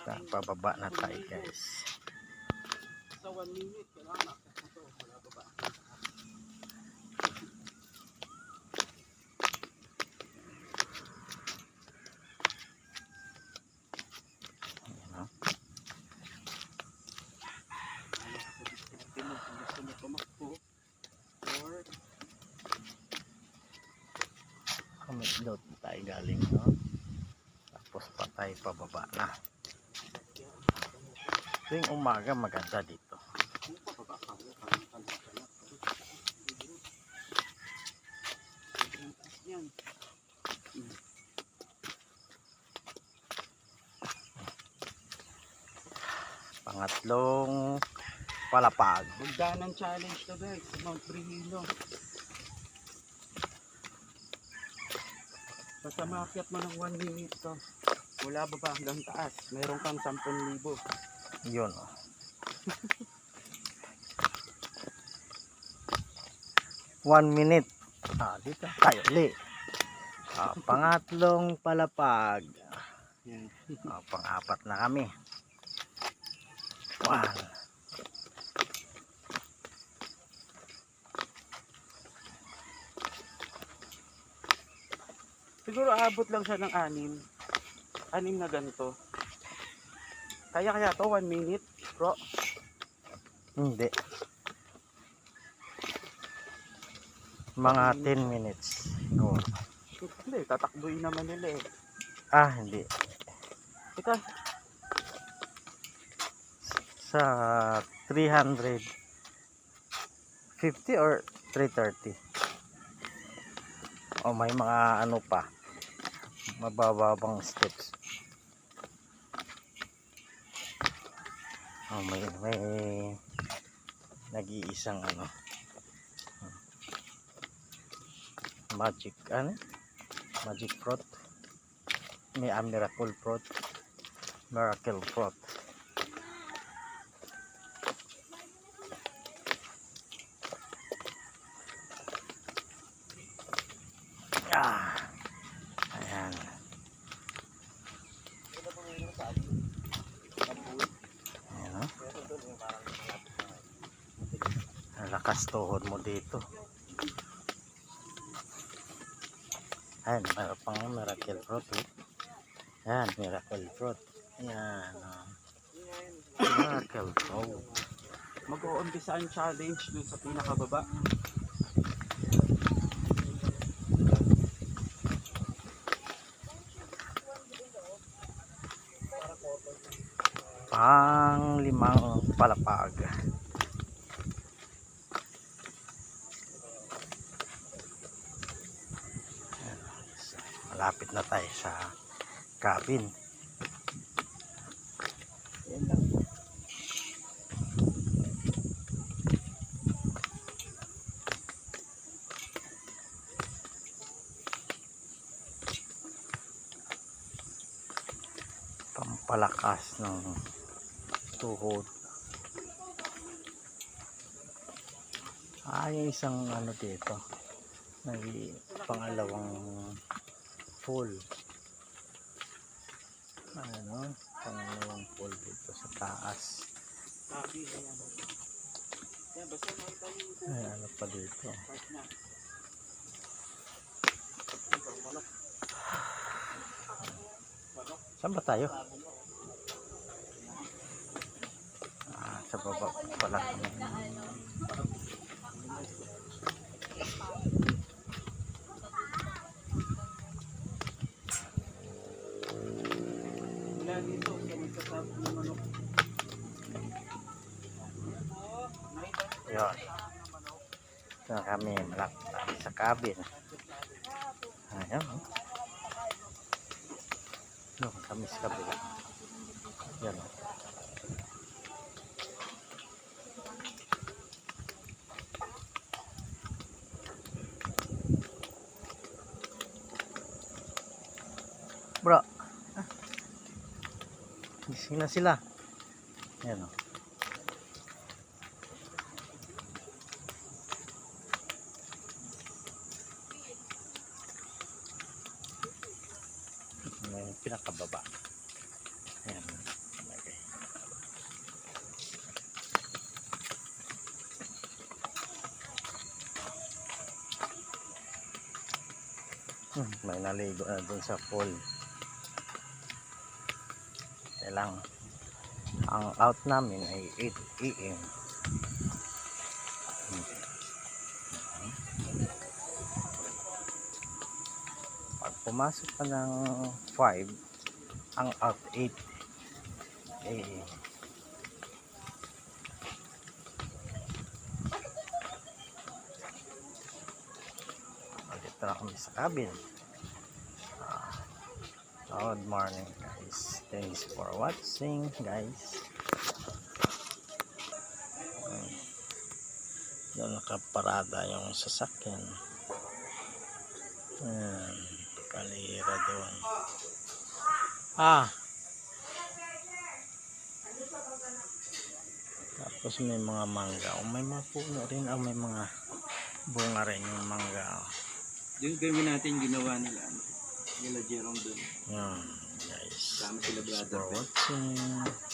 Pababa na tayo guys. Sa 1 minute, kailangan akit na ito. Wala baba. Kamit tayo galing, no? Tapos pa tayo pababa na. Tuwing umaga maganda dito. Pangatlong palapag. Bugdanan challenge to guys. Mount Trujillo. Basta maakyat mo ng 1 minute to. Mula baba hanggang taas. Meron kang 10,000. Yun. 1 minute. Dito tayo ulit. Pangatlong palapag. Pang-apat na kami. 1. Siguro abot lang siya ng 6 na ganito. Kaya to 1 minute, bro? Hindi. Mga 10 minutes. Go. Hindi, tatakbuhin naman nila eh. Hindi. Ika, Sa 350 or 330. May mga ano pa. Mabababang steps. May nag-iisang magic fruit. May miracle fruit. Ayan. Lakas tuhod mo dito. Ayan, mayroon pang miracle fruit. Ayan, miracle fruit. Ayan. Miracle fruit. mag-uumpisa ang challenge dun sa pinakababa. Pang-limang palapag. Malapit na tayo sa cabin. Pampalakas ng tuhod. Yung isang dito. Pangalawang full. Pangalawang full dito sa taas. Ano pa dito? Saan ba tayo? Sa baba pala kami. Dito, magkasabot ng manok. Yun. Ito na kami, malapit tayo sa cabin. Ayan. Doon kami sa kabila. Yan. Bro. Gising na sila. Yan o. May pinakababa. Ayan. May naligo na dun sa pool. Kailang ang out namin ay 8 AM. Pag pumasok ka ng 5, ang out 8 AM. Dito na kami sa cabin. Good morning guys. Thanks for watching guys. Doon nakaparada yung sasakyan. Kalira doon. Tapos may mga mangga. May mga puno rin. May mga bunga rin yung mangga. Yung gawin natin ginawa nila. Nila Jerome doon. Yan guys. Kami sila Thanks brother. for watching.